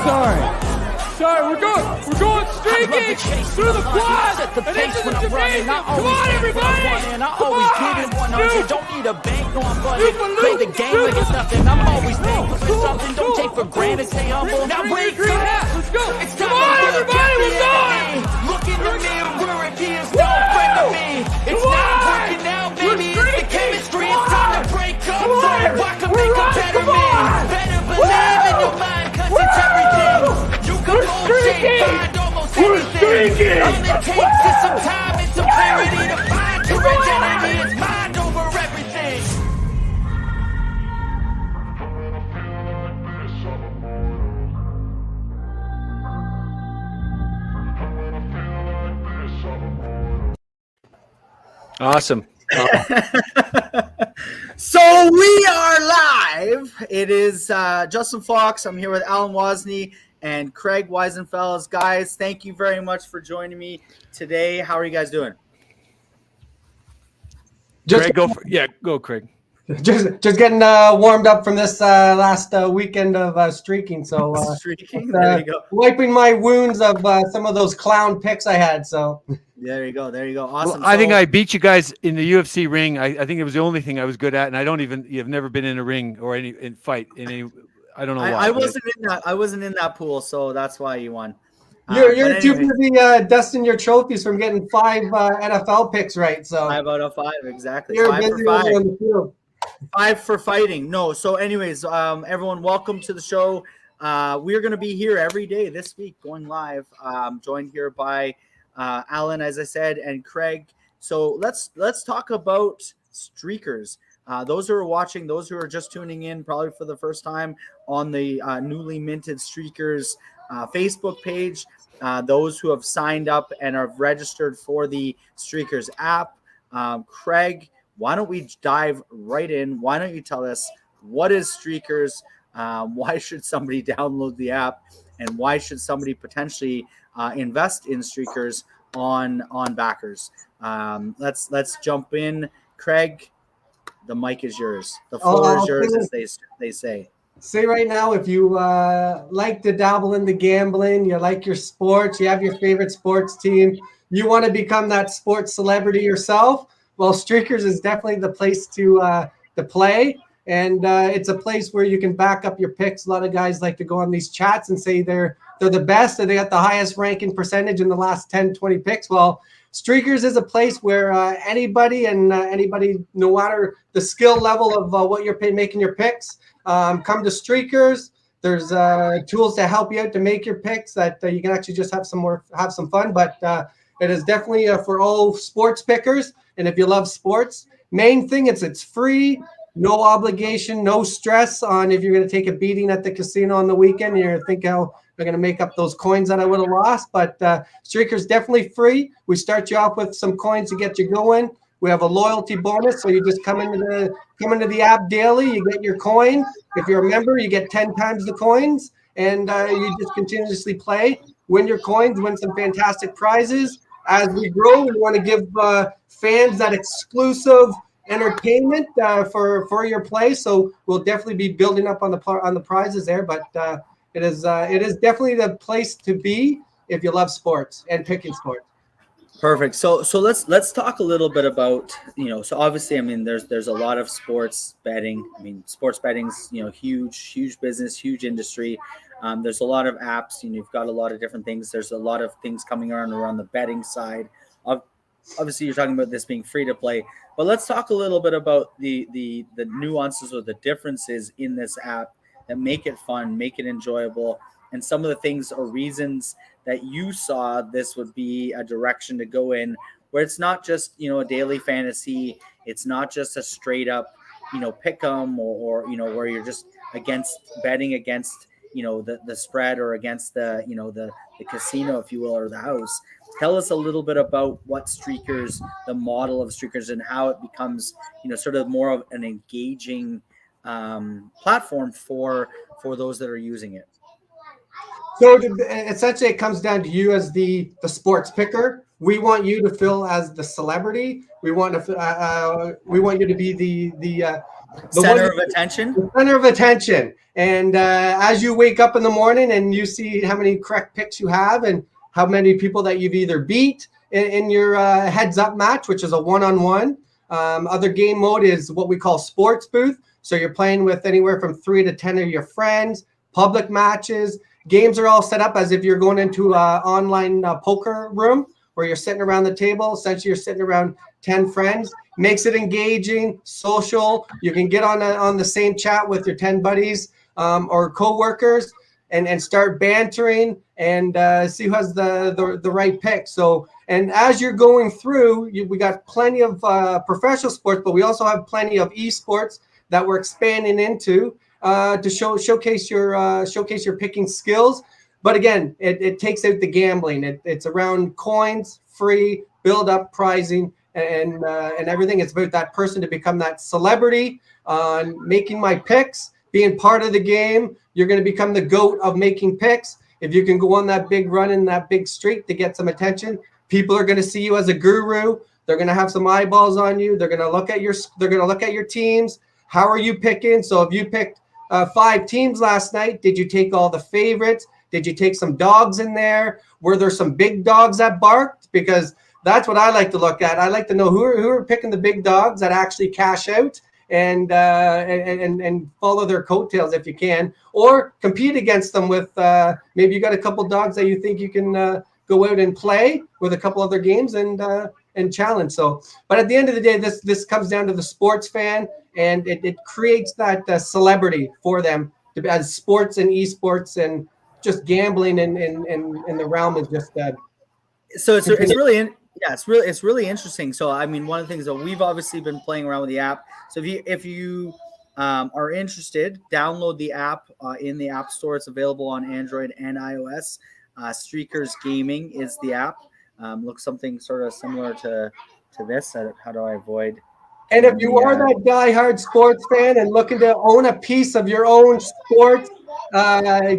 Sorry, we're going streaking through the quad and into the division. Come on, everybody! Come on! Don't need a bank, no, I'm running. Play the game like it's nothing. I'm always thankful for something. Don't take for granted, stay humble. Now break green hat. Let's go! Come on, everybody, we're going! Look in the mirror if he is no friend of me. It's not working out, baby. It's the chemistry. It's time to break up. So I can make a better man. Better believe in your mind, cause it's everything. You can bullshit, find almost anything. All it takes is some time and some clarity to find your identity. It's mind over everything. Awesome. So we are live. It is Justin Fox. I'm here with Alan Wozni and Craig Weisenfels. Guys, thank you very much for joining me today. How are you guys doing? Craig, go, Craig. Just getting warmed up from this last weekend of streaking. So Streaking. There you go. wiping my wounds of some of those clown picks I had. So There you go. Awesome. Well, I think I beat you guys in the UFC ring. I think it was the only thing I was good at, and you've never been in a ring or in fight in any. I don't know why. I wasn't in that pool, so that's why you won. you're too busy dusting your trophies from getting 5 NFL picks right. So 5 out of 5, exactly. You're 5 busy for 5. over on the field. 5 for fighting. No. So anyways, everyone, welcome to the show. We're going to be here every day this week going live. Joined here by Alan, as I said, and Craig. So let's talk about streakers. Those who are watching, those who are just tuning in probably for the first time on the newly minted Streakers Facebook page, those who have signed up and are registered for the Streakers app. Craig, why don't we dive right in? Why don't you tell us what is Streakers? Why should somebody download the app? And why should somebody potentially invest in Streakers on backers? Let's jump in. Craig, the mic is yours. The floor is yours, as they say. Say right now, if you like to dabble into gambling, you like your sports, you have your favorite sports team, you want to become that sports celebrity yourself, well, Streakers is definitely the place to play. And it's a place where you can back up your picks. A lot of guys like to go on these chats and say they're the best and they got the highest ranking percentage in the last 10, 20 picks. Well, Streakers is a place where anybody, no matter the skill level of what you're making your picks, come to Streakers. There's tools to help you out to make your picks that you can actually just have some fun. But it is definitely for all sports pickers. And if you love sports, main thing it's free. No obligation, no stress on if you're going to take a beating at the casino on the weekend. You're thinking how they're going to make up those coins that I would have lost. But Streakers definitely free. We start you off with some coins to get you going. We have a loyalty bonus, so you just come into the app daily. You get your coin. If you're a member, you get 10 times the coins, and you just continuously play, win your coins, win some fantastic prizes. As we grow, we want to give fans that exclusive entertainment for your play, so we'll definitely be building up on the prizes there. But it is definitely the place to be if you love sports and picking sports. Perfect. So let's talk a little bit about, so obviously, I mean, there's a lot of sports betting. I mean, sports betting's, huge business, huge industry. There's a lot of apps, you've got a lot of different things. There's a lot of things coming around the betting side. Obviously, you're talking about this being free to play, but let's talk a little bit about the nuances or the differences in this app that make it fun, make it enjoyable, and some of the things or reasons that you saw this would be a direction to go in, where it's not just, a daily fantasy. It's not just a straight up, pick 'em or where you're just betting against, the spread or against the casino, if you will, or the house. Tell us a little bit about what Streakers, the model of Streakers, and how it becomes, sort of more of an engaging platform for those that are using it. So essentially, it comes down to you as the sports picker. we want you to fill as the celebrity. We want you to be the Center of attention. the center of attention. And as you wake up in the morning and you see how many correct picks you have and how many people that you've either beat in your heads up match, which is a one-on-one. Other game mode is what we call sports booth. So you're playing with anywhere from 3 to 10 of your friends, public matches. Games are all set up as if you're going into an online poker room where you're sitting around the table. Essentially, you're sitting around 10 friends. Makes it engaging, social. You can get on the same chat with your 10 buddies or coworkers and start bantering and see who has the right pick. So, and as you're going through, we got plenty of professional sports, but we also have plenty of esports that we're expanding into to showcase your picking skills. But again, it takes out the gambling. It's around coins, free, build up, prizing, and everything. It's about that person to become that celebrity, making my picks, being part of the game. You're going to become the GOAT of making picks. If you can go on that big run in that big streak to get some attention, people are going to see you as a guru. They're going to have some eyeballs on you. They're going to look at your teams. How are you picking? So if you picked 5 teams last night, did you take all the favorites? Did you take some dogs in there? Were there some big dogs that barked? Because that's what I like to look at. I like to know who are picking the big dogs that actually cash out and follow their coattails if you can, or compete against them with maybe you got a couple dogs that you think you can go out and play with a couple other games and challenge. So, but at the end of the day, this comes down to the sports fan, and it creates that celebrity for them as sports and esports and just gambling in the realm is just So it's really it's really interesting. So I mean, one of the things that we've obviously been playing around with the app. So if you are interested, download the app in the App Store. It's available on Android and iOS. Streakers Gaming is the app. Looks something sort of similar to this. How do I avoid? And if you are that diehard sports fan and looking to own a piece of your own sports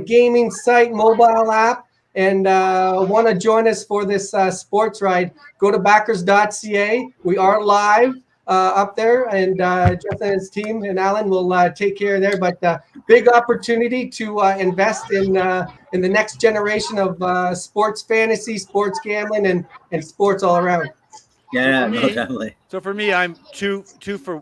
gaming site, mobile app, and want to join us for this sports ride, go to backers.ca. We are live up there, and Jeff and his team and Alan will take care of there. But big opportunity to invest in the next generation of sports fantasy, sports gambling, and sports all around. Yeah, no, definitely. So for me, I'm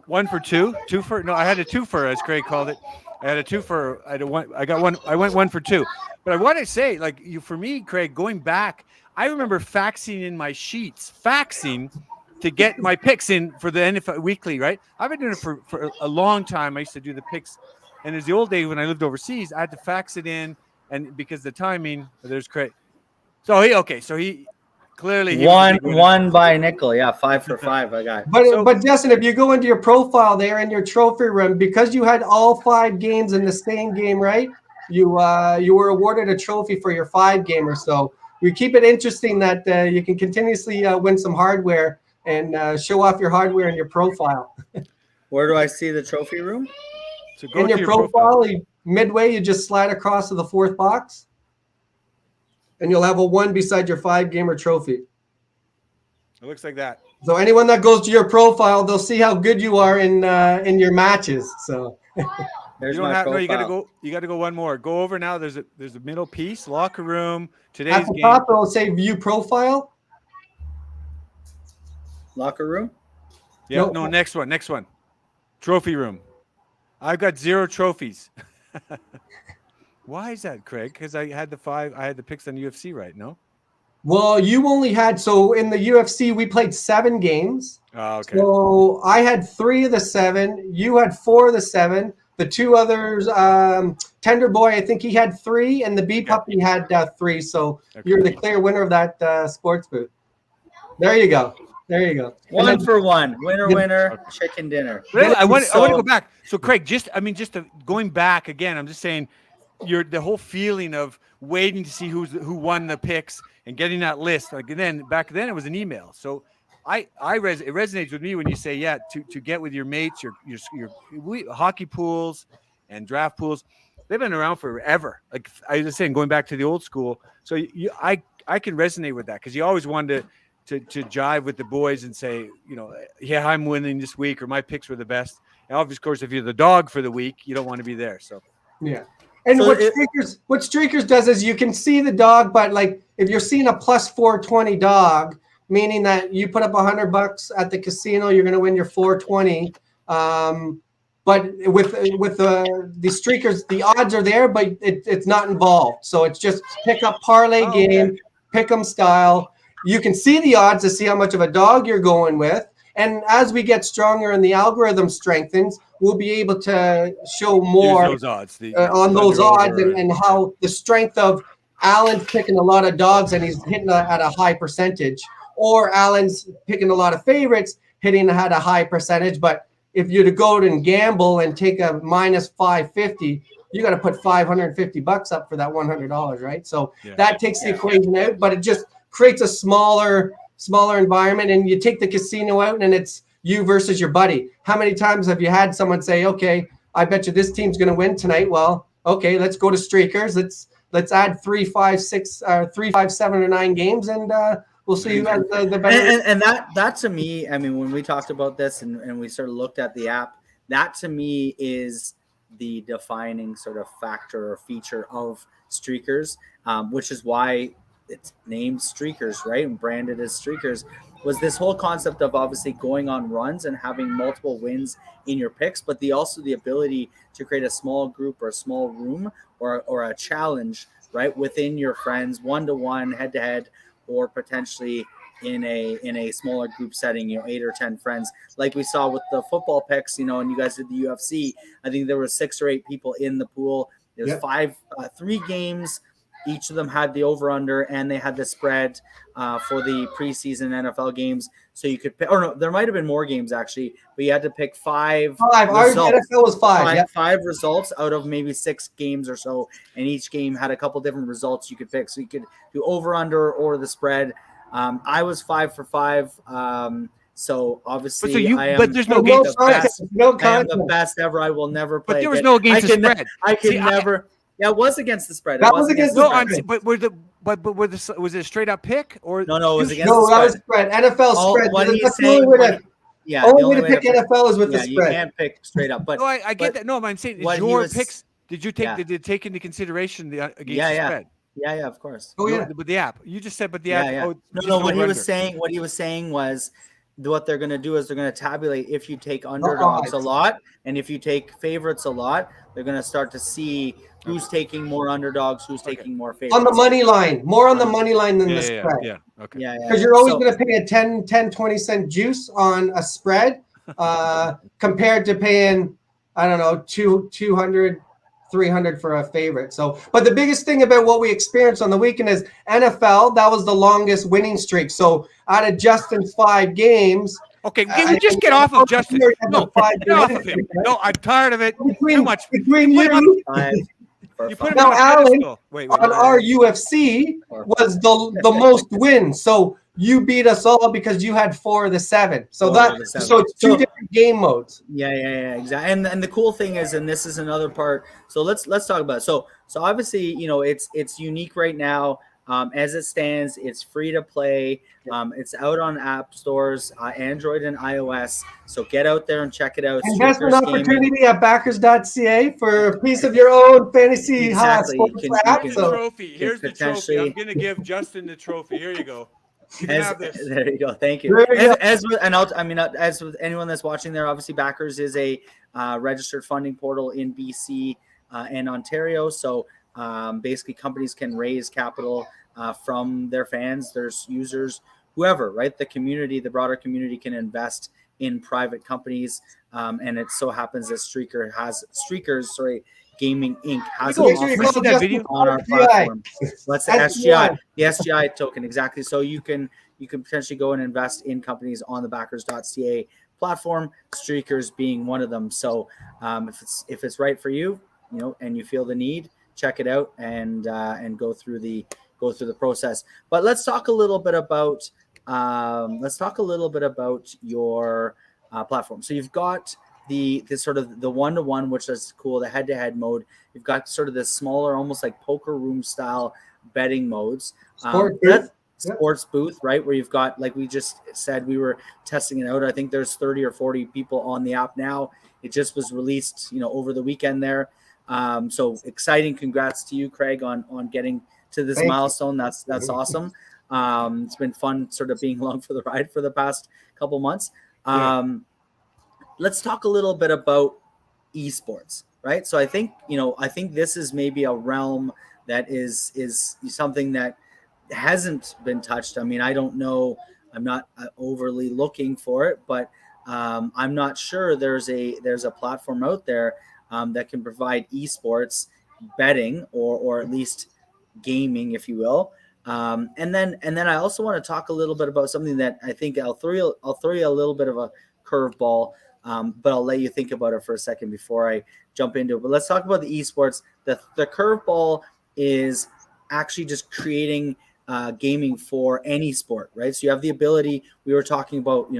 one for two. I had a twofer, as Craig called it. I had a twofer. I went 1 for 2. But I want to say, for me, Craig, going back, I remember faxing in my sheets, to get my picks in for the NFL Weekly, right? I've been doing it for a long time. I used to do the picks. And as the old days when I lived overseas, I had to fax it in. And because the timing, there's Craig. So he clearly one by nickel. Yeah, 5 for 5. I got. But Justin, if you go into your profile there in your trophy room, because you had all 5 games in the same game, right? You were awarded a trophy for your 5 gamer. So we keep it interesting that you can continuously win some hardware and show off your hardware in your profile. Where do I see the trophy room? So go in your profile, midway, you just slide across to the 4th box, and you'll have a 1 beside your 5 gamer trophy. It looks like that. So anyone that goes to your profile, they'll see how good you are in your matches. So there's you don't have, no, you got to go one more. Go over now. There's a middle piece, locker room. Today's at the game. top, it'll say view profile. Locker room. Yeah, no, next one. Trophy room. I've got 0 trophies. Why is that, Craig? Because I had the picks on UFC, right? No. Well, you only had, so in the UFC, we played 7 games. Oh, okay. So I had 3 of the 7. You had 4 of the 7. The 2 others, Tender Boy, I think he had 3, and the Bee Puppy had 3. So you're the clear winner of that sports booth. There you go. 1 for 1. Winner, chicken dinner. I want to go back. So, Craig, going back again, I'm just saying, the whole feeling of waiting to see who won the picks and getting that list. Back then it was an email. So it resonates with me when you say, to get with your mates, your hockey pools and draft pools. They've been around forever. Like I was saying, going back to the old school. So I can resonate with that because you always wanted to jive with the boys and say, yeah, I'm winning this week, or my picks were the best. And obviously, of course, if you're the dog for the week, you don't want to be there. So yeah. And So what Streakers does is you can see the dog, but like if you're seeing a plus 420 dog, meaning that you put up $100 at the casino, you're going to win your 420. But with the Streakers, the odds are there, but it's not involved. So it's just pick up parlay game, pick 'em style. You can see the odds to see how much of a dog you're going with. And as we get stronger and the algorithm strengthens, we'll be able to show more those odds, on those odds and how the strength of Alan's picking a lot of dogs and he's hitting at a high percentage, or Alan's picking a lot of favorites, hitting at a high percentage. But if you're to go and gamble and take a minus 550, you got to put $550 up for that $100, right? So that takes the equation out, but it just creates a smaller environment. And you take the casino out and it's you versus your buddy. How many times have you had someone say, okay, I bet you this team's going to win tonight? Well, okay, let's go to Streakers. Let's add 3, 5, 6, 3, 5, 7, or 9 games, and we'll see who has the better. And that to me, I mean, when we talked about this and we sort of looked at the app, that to me is the defining sort of factor or feature of Streakers, which is why it's named Streakers, right? And branded as Streakers, was this whole concept of obviously going on runs and having multiple wins in your picks, but also the ability to create a small group or a small room or a challenge, right, within your friends, 1-to-1, head-to-head, or potentially in a smaller group setting, 8 or 10 friends, like we saw with the football picks, and you guys did the UFC. I think there were 6 or 8 people in the pool. There's 3 games. Each of them had the over/under, and they had the spread for the preseason NFL games. So you could pick, or no, there might have been more games actually, but you had to pick 5. Our NFL was 5. 5 results out of maybe 6 games or so, and each game had a couple different results you could pick. So you could do over/under or the spread. I was 5 for 5. So obviously, but there's no against the best. I am the best ever. I will never play. But there was no against the spread. I can never. Yeah, it was against the spread. That was against the spread. But was it a straight up pick or no? It was against the spread. That was spread. NFL spread. What he's That's saying, the only way to pick NFL is with the spread. You can't pick straight up. But no, I get that. No, I'm saying your picks. Did you take? Did you take into consideration the against the spread? Yeah, of course. Oh yeah, with the app. You just said, but the app. Yeah. No. What he was saying was, what they're going to do is they're going to tabulate if you take underdogs a lot and if you take favorites a lot. They're going to start to see who's taking more underdogs, who's taking more favorites. On the money line, more on the money line than the spread. Yeah, okay. Yeah. Because you're always going to pay a 10, 20 cent juice on a spread compared to paying, I don't know, 200, 300 for a favorite. So, but the biggest thing about what we experienced on the weekend is NFL, that was the longest winning streak. So out of Justin's 5 games. Okay, can we just get off of Justin? No, get off of him. No, I'm tired of it. Too much. Between you put him now, on Alan, wait, on our UFC was the most wins. So you beat us all because you had 4 of the 7. So so it's 2 different game modes. Yeah, exactly. And the cool thing is, and this is another part. So let's talk about it. So obviously, it's unique right now. As it stands, it's free to play. It's out on app stores, Android and iOS. So get out there and check it out. Investment opportunity at backers.ca for a piece of your own fantasy exactly. Trophy. Here's the trophy. I'm going to give Justin the trophy. Here you go. There you go. Thank you. As with anyone that's watching there, obviously Backers is a registered funding portal in BC and Ontario. So basically companies can raise capital from their fans, their users, whoever, right? The broader community can invest in private companies. And it so happens that Streakers Gaming Inc. has an offer on our platform. That's the SGI, the SGI token, exactly. So you can potentially go and invest in companies on the backers.ca platform, Streakers being one of them. So if it's right for you, and you feel the need, check it out and go through the process. But let's talk a little bit about your platform. So you've got the sort of the 1-to-1, which is cool, the head-to-head mode. You've got sort of this smaller, almost like poker room style betting modes. Yep. sports booth, right? Where you've got, like we just said, we were testing it out. I think there's 30 or 40 people on the app now. It just was released, over the weekend there. So exciting. Congrats to you, Craig, on getting to this Thank you. milestone. That's awesome. It's been fun sort of being along for the ride for the past couple months. Let's talk a little bit about esports, right? So I think this is maybe a realm that is something that hasn't been touched. I mean, I don't know. I'm not overly looking for it, but I'm not sure there's a platform out there that can provide esports betting or at least gaming, if you will. And then I also want to talk a little bit about something that I think I'll throw you a little bit of a curveball, but I'll let you think about it for a second before I jump into it. But let's talk about the esports. The curveball is actually just creating gaming for any sport, right? So you have the ability. We were talking about,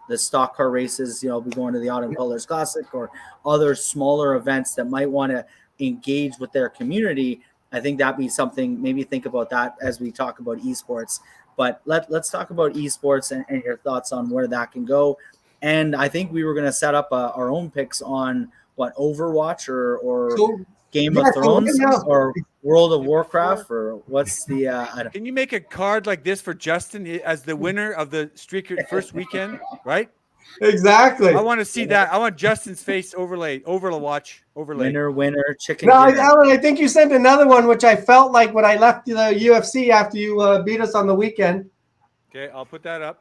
the stock car races. We going to the Autumn Colors Classic or other smaller events that might want to engage with their community. I think that'd be something. Maybe think about that as we talk about esports. But let's talk about esports and your thoughts on where that can go. And I think we were going to set up our own picks on what Overwatch or Game of Thrones or World of Warcraft or what's the Can you make a card like this for Justin as the winner of the Streaker first weekend, right? Exactly. I want to see that. I want Justin's face overlaid, Overwatch overlaid. Winner, chicken No, dinner. Alan, I think you sent another one, which I felt like when I left the UFC after you beat us on the weekend. Okay, I'll put that up.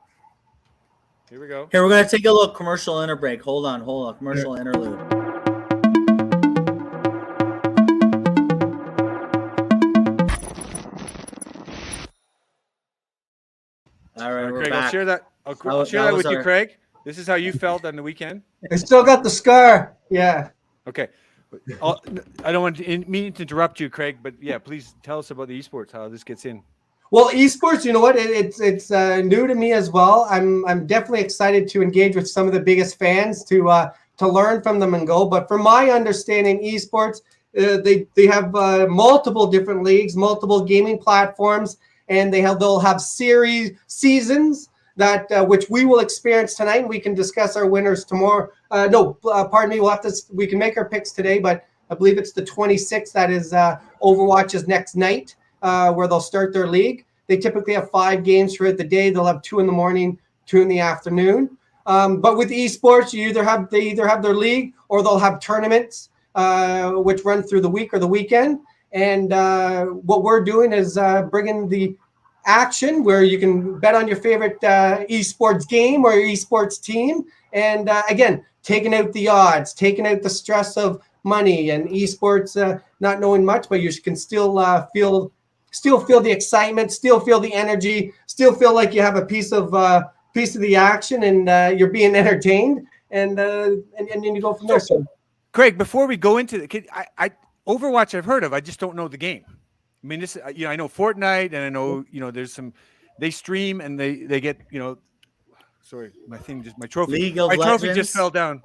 Here we go. Here, we're going to take a little commercial inter break. Hold on. Commercial interlude. All right, we're Craig, back. I'll share that. I'll share that with you, Craig. This is how you felt on the weekend. I still got the scar. Yeah. Okay. I don't want to mean to interrupt you, Craig, but yeah, please tell us about the esports, how this gets in. Well, esports, you know what? It's new to me as well. I'm definitely excited to engage with some of the biggest fans to learn from them and go. But from my understanding, esports, they have multiple different leagues, multiple gaming platforms, and they'll have seasons that which we will experience tonight. And we can discuss our winners tomorrow. Pardon me. We can make our picks today, but I believe it's the 26th. That is Overwatch's next night. Where they'll start their league. They typically have 5 games throughout the day. They'll have 2 in the morning, 2 in the afternoon. But with esports, they either have their league or they'll have tournaments which run through the week or the weekend. And what we're doing is bringing the action where you can bet on your favorite esports game or your esports team. And again, taking out the odds, taking out the stress of money and esports, not knowing much, but you can still feel the excitement, still feel the energy, still feel like you have a piece of the action and you're being entertained, and then you go from there. So, Craig, before we go into I Overwatch I've heard of, I just don't know the game. I mean, this I know Fortnite, and I know there's some they stream and they get sorry, my trophy just fell down.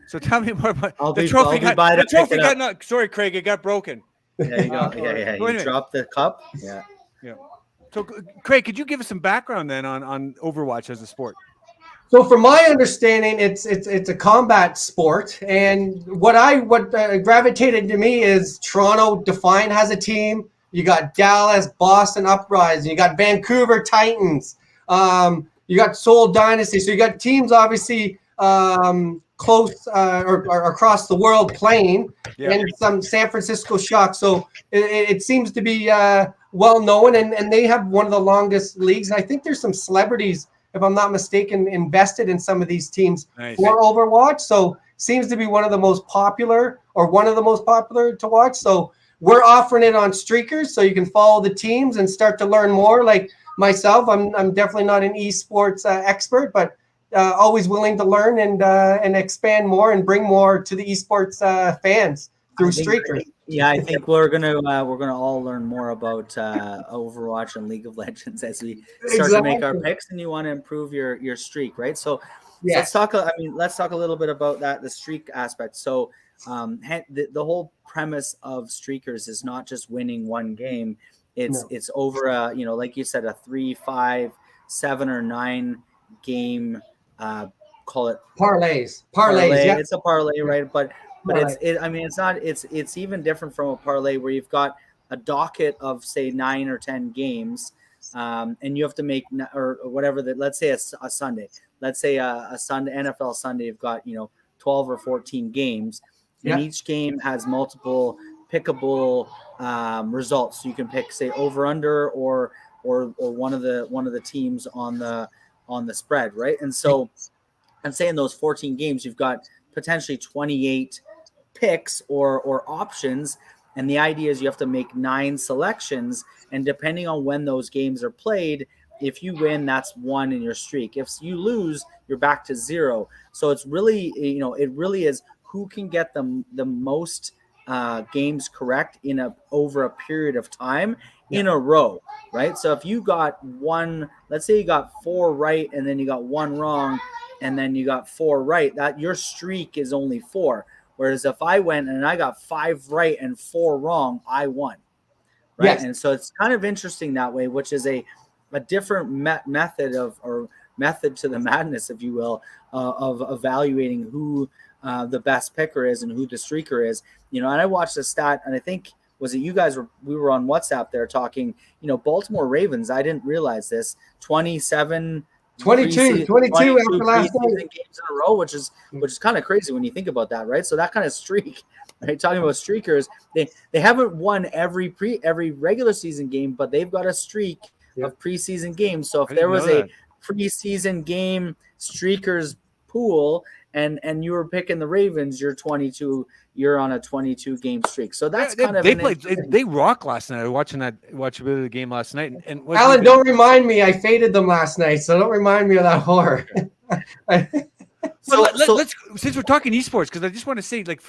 So tell me more about the trophy. The trophy got sorry, Craig, it got broken. There you go. Yeah. You dropped the cup. Yeah. So, Craig, could you give us some background then on Overwatch as a sport? So, from my understanding, it's a combat sport, and what gravitated to me is Toronto Defiant has a team. You got Dallas, Boston Uprising. You got Vancouver Titans. You got Seoul Dynasty. So you got teams obviously close or across the world playing, and some San Francisco Shock. So it seems to be well known, and they have one of the longest leagues. And I think there's some celebrities, if I'm not mistaken, invested in some of these teams for Overwatch. So seems to be one of the most popular to watch. So we're offering it on Streakers, so you can follow the teams and start to learn more. Like myself, I'm definitely not an esports expert, but always willing to learn and expand more and bring more to the esports fans through Streakers. Yeah, I think we're gonna all learn more about Overwatch and League of Legends as we start to make our picks, and you want to improve your streak, right? So let's talk. Let's talk a little bit about the streak aspect. So the whole premise of Streakers is not just winning one game; it's over a, you know, like you said, a 3, 5, 7, or 9 game, call it Parlays. Yeah. It's a parlay, right? But Parlay. it's even different from a parlay where you've got a docket of say 9 or 10 games, and you have to make, or whatever that. Let's say a Sunday. Let's say a Sunday, NFL Sunday. You've got, you know, 12 or 14 games, and each game has multiple pickable results. So you can pick, say, over under or one of the teams on the spread, right? And so, and say in those 14 games, you've got potentially 28 picks or options. And the idea is you have to make 9 selections. And depending on when those games are played, if you win, that's 1 in your streak. If you lose, you're back to 0. So it's really, you know, it really is who can get the most games correct over a period of time in a row, right? So if you got let's say you got 4 right and then you got 1 wrong and then you got 4 right, that your streak is only 4. Whereas if I went and I got 5 right and 4 wrong, I won, right? Yes. And so it's kind of interesting that way, which is a different method to the madness, if you will, of evaluating who the best picker is and who the streaker is. You know, and I watched a stat, and I think, was it you guys we were on WhatsApp there talking, you know, Baltimore Ravens, I didn't realize this, 22 after last night games in a row, which is kind of crazy when you think about that, right? So that kind of streak, right? Talking about streakers, they haven't won every regular season game, but they've got a streak of preseason games. So if there was a preseason game streakers pool and you were picking the Ravens, you're on a 22 game streak. So that's they rock last night. I was watching a bit of the game last night. And Alan, don't remind me. I faded them last night, so don't remind me of that horror. Let's since we're talking esports, because I just want to say, like,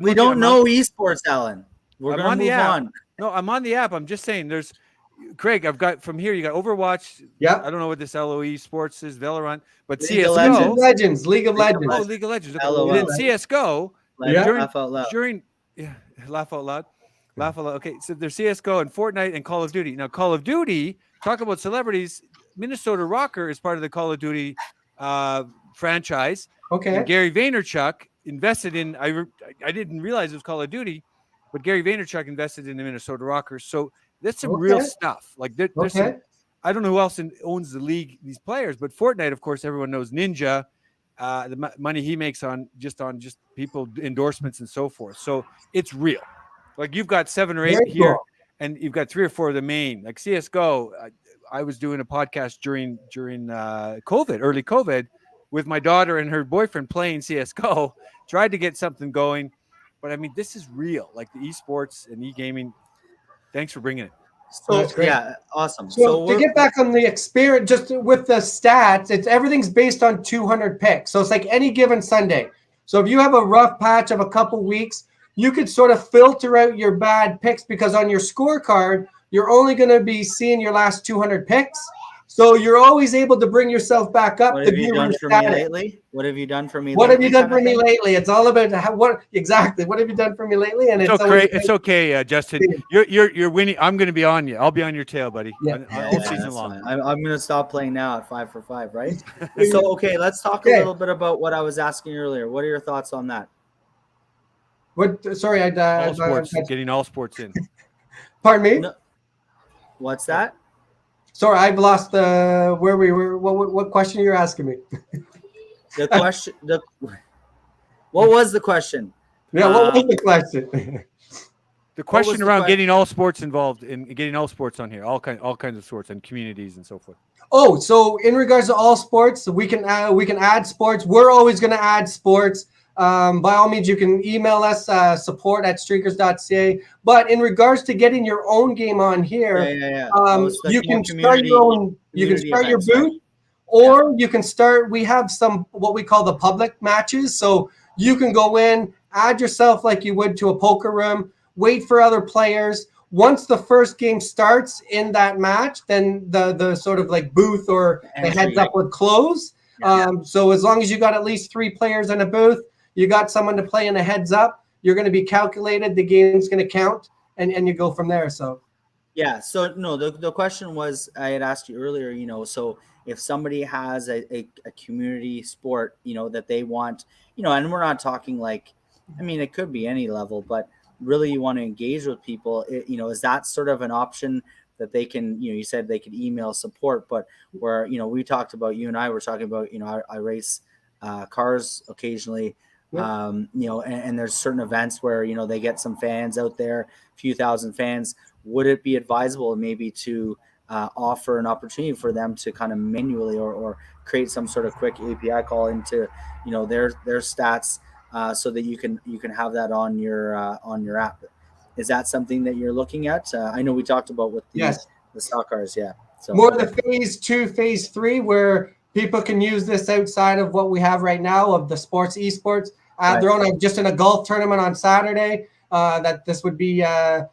we don't know esports, Alan. We're gonna move on. No, I'm on the app. I'm just saying, there's Craig. I've got from here. You got Overwatch. Yeah. I don't know what this LOE Sports is, Valorant, but League CS:GO. League of Legends. Oh, League of Legends. LOL. And then CS:GO. Laugh out loud. Laugh out loud. Laugh out loud. Okay, so there's CS:GO and Fortnite and Call of Duty. Now, Call of Duty. Talk about celebrities. Minnesota Rocker is part of the Call of Duty franchise. Okay. And Gary Vaynerchuk invested in. I didn't realize it was Call of Duty, but Gary Vaynerchuk invested in the Minnesota Rockers. So that's some real stuff. Like there's some, I don't know who else owns the league, these players, but Fortnite, of course, everyone knows Ninja. The money he makes on just people endorsements and so forth. So it's real. Like you've got 7 or 8 here, and you've got 3 or 4 of the main. Like CS:GO, I was doing a podcast during COVID, early COVID, with my daughter and her boyfriend playing CS:GO. Tried to get something going, but I mean, this is real. Like the esports and e-gaming. Thanks for bringing it. So yeah, awesome. So to get back on the experience, just with the stats, everything's based on 200 picks. So it's like any given Sunday. So if you have a rough patch of a couple weeks, you could sort of filter out your bad picks, because on your scorecard, you're only going to be seeing your last 200 picks. So you're always able to bring yourself back up. What have you done for me lately? What have you done for me? What have you done for me lately? It's all about what have you done for me lately? And it's okay, Justin. You're winning. I'm going to be on you. I'll be on your tail, buddy. All season long. I'm going to stop playing now at 5 for 5, right? So okay, let's talk a little bit about what I was asking earlier. What are your thoughts on that? Sorry, getting all sports in. Pardon me. No. What's that? Sorry, I've lost where we were. What question you're asking me? The question. What was the question? Yeah, what was the question? The question around getting all sports involved in getting all sports on here, all kinds of sports and communities and so forth. Oh, so in regards to all sports, we can add sports. We're always going to add sports. By all means, you can email us support@streakers.ca. But in regards to getting your own game on here, you can start your own. You can start your booth, or you can start. We have some what we call the public matches, so you can go in, add yourself like you would to a poker room, wait for other players. Once the first game starts in that match, then the sort of like booth or the heads up would close. So as long as you got at least 3 players in a booth, you got someone to play in a heads up, you're going to be calculated, the game's going to count, and you go from there. So Yeah. So no, the question was I had asked you earlier. So if somebody has a community sport, that they want, and we're not talking like, I mean, it could be any level, but really you want to engage with people. Is that sort of an option that they can? You said they could email support, but where we talked about, you and I were talking about, I race cars occasionally. Yeah. And there's certain events where they get some fans out there, a few thousand fans. Would it be advisable maybe to offer an opportunity for them to kind of manually or create some sort of quick API call into their stats so that you can have that on your app? Is that something that you're looking at? I know we talked about with the Yes. the stock cars, yeah. So More the phase 2, phase 3, where people can use this outside of what we have right now of the sports, esports. Right. They're just in a golf tournament on Saturday. That this would be a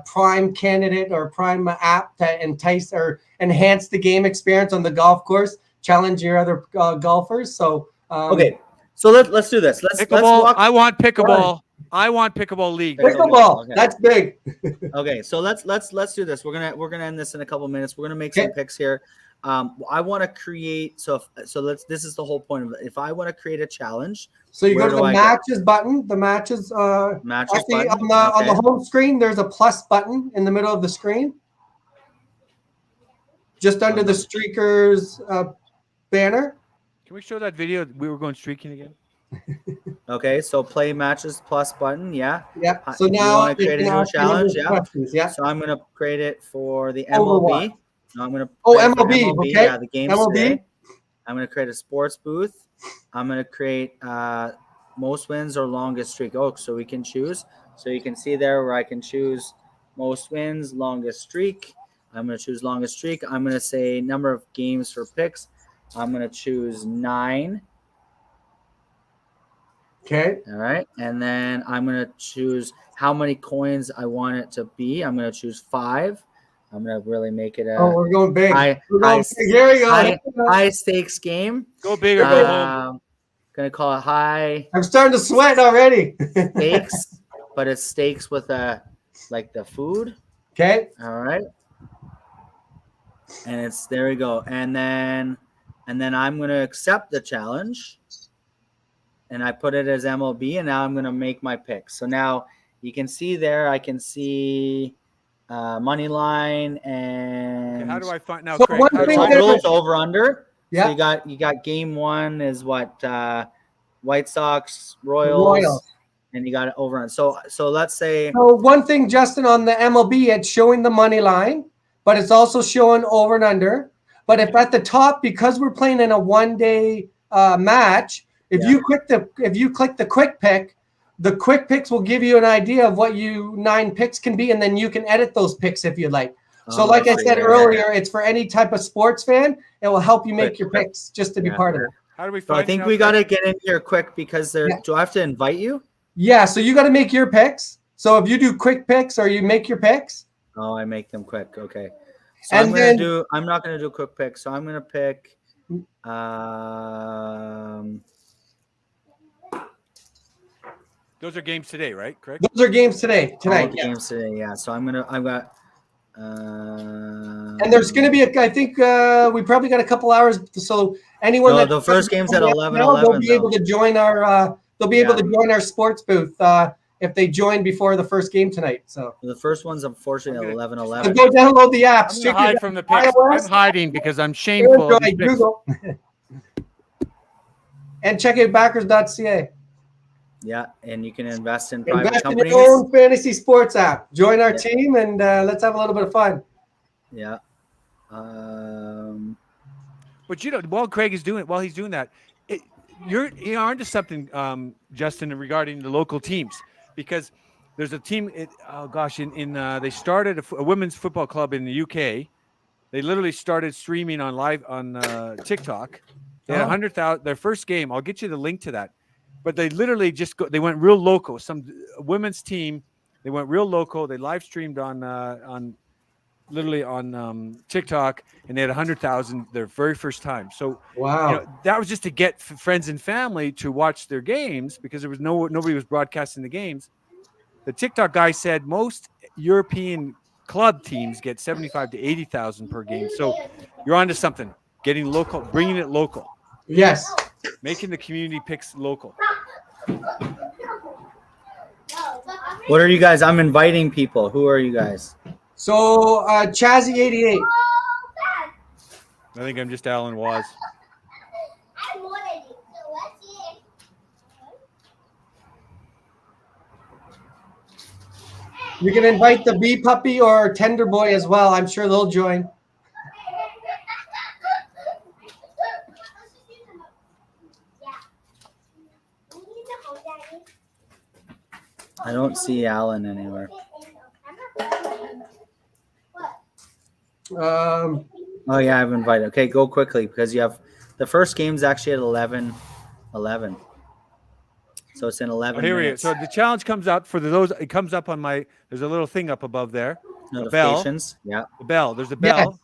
prime candidate or prime app to entice or enhance the game experience on the golf course, challenge your other golfers. So okay, so let's do this. Let's Pickleball. walk. I want pickleball. I want pickleball league. pickleball, Okay. that's big. Okay, so let's do this. We're gonna end this in a couple minutes. We're gonna make some picks here. I want to create. So let's. This is the whole point of it. If I want to create a challenge, So you where go to do the I matches button. The matches. Matches Actually, button? on the Okay. home screen, there's a plus button in the middle of the screen, just under the Streakers banner. Can we show that video? We were going streaking again. Okay, so play matches plus button. Yeah. Yeah. So You now wanna create a you can new ask any of challenge, your yeah? questions, yeah. So I'm gonna create it for the Over what? MLB. No, I'm gonna. Oh, create it for MLB, okay. Yeah, the games MLB. today. I'm gonna create a sports booth. I'm gonna create most wins or longest streak. Oh, so we can choose. So you can see there where I can choose most wins, longest streak. I'm gonna choose longest streak. I'm gonna say number of games for picks. I'm gonna choose 9. Okay. All right. And then I'm going to choose how many coins I want it to be. I'm going to choose 5. I'm going to really make it a Oh, we're going big. high, We're going high, big. Here we go. high stakes game. Go big or go home. Going to call it high I'm starting to sweat already. stakes, but it's stakes with like the food. Okay. All right. And it's there we go. And then I'm going to accept the challenge. And I put it as MLB, and now I'm going to make my pick. So now you can see there, I can see money line and Okay, how do I find now, So Craig? one how do thing I- that- totals over under. Yeah. So you got game 1 is what White Sox, Royals, and you got it over on. So let's say So one thing, Justin, on the MLB, it's showing the money line, but it's also showing over and under. But if at the top, because we're playing in a 1-day match, if you click the quick pick, the quick picks will give you an idea of what 9 picks can be, and then you can edit those picks if you like. So like I said earlier, it's for any type of sports fan. It will help you make your picks just to be part of it. How do we So find I think now, we Craig? got to get in here quick because there. Yeah. Do I have to invite you? Yeah, so you got to make your picks. So if you do quick picks or you make your picks, Oh, I make them quick. Okay. So And then- I'm not gonna do a quick pick. So I'm gonna pick. Those are games today, right, Craig? those are games tonight. All Yeah. games today. Yeah. So I've got. And there's going to be I think we probably got a couple hours. So anyone No, that the first game's at 11:11 they'll be able though. to join our Yeah. sports booth if they join before the first game tonight. So The first one's unfortunately at Okay. 11:11. go download the app. I'm Stick gonna your hide from the picks. iOS, I'm hiding because I'm shameful. of these Android, picks. Google, and check out backers.ca. Yeah, and you can invest in private Invest in companies. your own fantasy sports app. Join our team and let's have a little bit of fun. Yeah. But while Craig is doing it, while he's doing that, you're onto something, Justin, regarding the local teams, because there's a team. They started a women's football club in the UK. They literally started streaming on TikTok. They had 100,000. Their first game. I'll get you the link to that. But they literally they went real local. Some women's team, they went real local. They live streamed on TikTok, and they had 100,000 their very first time. So Wow. that was just to get friends and family to watch their games because there was nobody was broadcasting the games. The TikTok guy said most European club teams get 75 to 80,000 per game. So you're onto something. Getting local, bringing it local, Yes. making the community picks local. What are you guys? I'm inviting people. Who are you guys? So Chazzy88. I think I'm just Alan Waz. You can invite the bee puppy or tender boy as well. I'm sure they'll join. I don't see Alan anywhere. Oh yeah, I've invited. Okay, go quickly because you have the first game's actually at 11. So it's in 11 Here we go. minutes. So the challenge comes up for those. It comes up on my. There's a little thing up above there. The bell. Notifications. Yeah. The bell. There's a bell,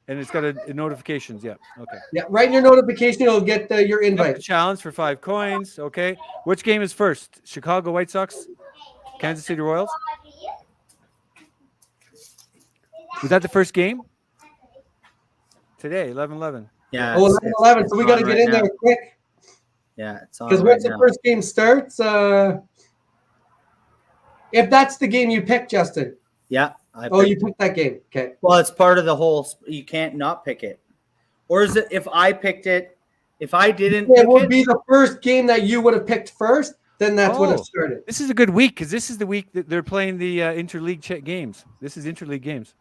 and it's got a notifications. Yeah. Okay. Yeah, right in your notification, you'll get your The invite. challenge for 5 coins. Okay. Which game is first? Chicago White Sox, Kansas City Royals. Was that the first game? Today, 11-11. Yeah. Oh, it's- 11-11. So we it's got to on get right in there now. quick Yeah, it's on because right once the now. first game starts, if that's the game you picked, Justin. Yeah. Oh, you picked that game. Okay. Well, it's part of the whole. You can't not pick it. Or is it if I picked it? If I didn't It pick would it, be the first game that you would have picked first. Then that's when it Oh. started. This is a good week because this is the week that they're playing the interleague games. This is interleague games,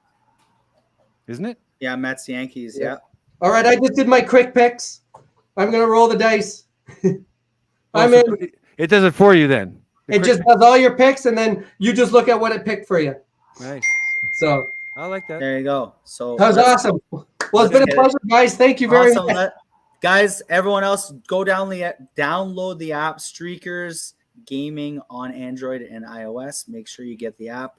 isn't it? yeah, Mets Yankees. Yeah. All right, I just did my quick picks. I'm gonna roll the dice. Oh, I'm so in. It does it for you then. The It quick- just does all your picks, and then you just look at what it picked for you. nice. So I like that. There you go. So that was let's- awesome. Well, it's been a get it. pleasure, guys. Thank you very Awesome. much. Guys, everyone else, go download the app Streakers Gaming on Android and iOS. Make sure you get the app.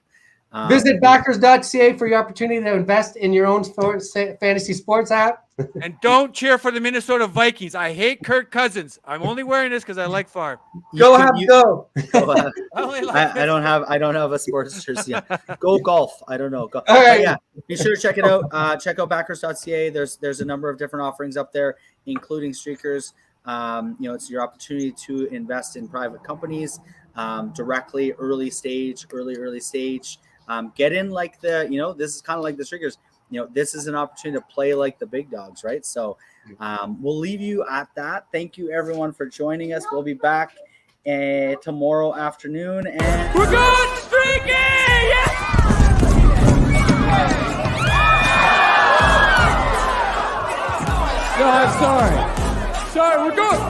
Visit backers.ca for your opportunity to invest in your own fantasy sports app. And don't cheer for the Minnesota Vikings. I hate Kirk Cousins. I'm only wearing this because I like Favre. Go have go. I only like I don't have a sports jersey yet. Go golf. I don't know. Go. All right. But yeah, be sure to check it out. Check out backers.ca. There's a number of different offerings up there, including Streakers. It's your opportunity to invest in private companies directly, early stage. Get in like this is kind of like the Streakers. This is an opportunity to play like the big dogs, right? So we'll leave you at that. Thank you everyone for joining us. We'll be back tomorrow afternoon. And We're going streaking! Yeah! No, I'm sorry. Sorry, we're going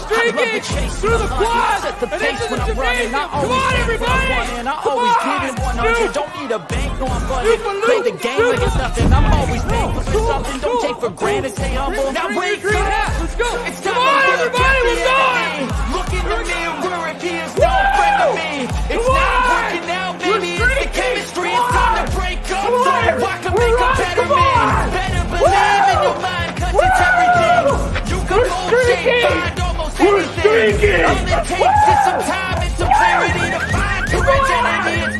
streaking through the quad Set the and pace into when the I'm running. gymnasium. I Come always on, give it everybody! 101 and I Come always on! give it 100. Dude. Don't need a bank, no, I'm running. Loop a Play loop. the game like it's nothing. I'm always thankful for something. Don't take for granted. Stay humble. Now Green, wake green up. hat. Let's go. It's Come time on, to look everybody, at the we're going. enemy. Look in the mirror if he is no friend of me. It's Come not on. working out, We're baby. It's the streaking. chemistry. Come It's time on. to break up. Come So on. I can We're make a right. better Come man. on. Better believe in your mind, cause it's everything. You can We're go streaking. shape, find almost We're anything. streaking. All it takes is some time and some clarity to find your identity. It's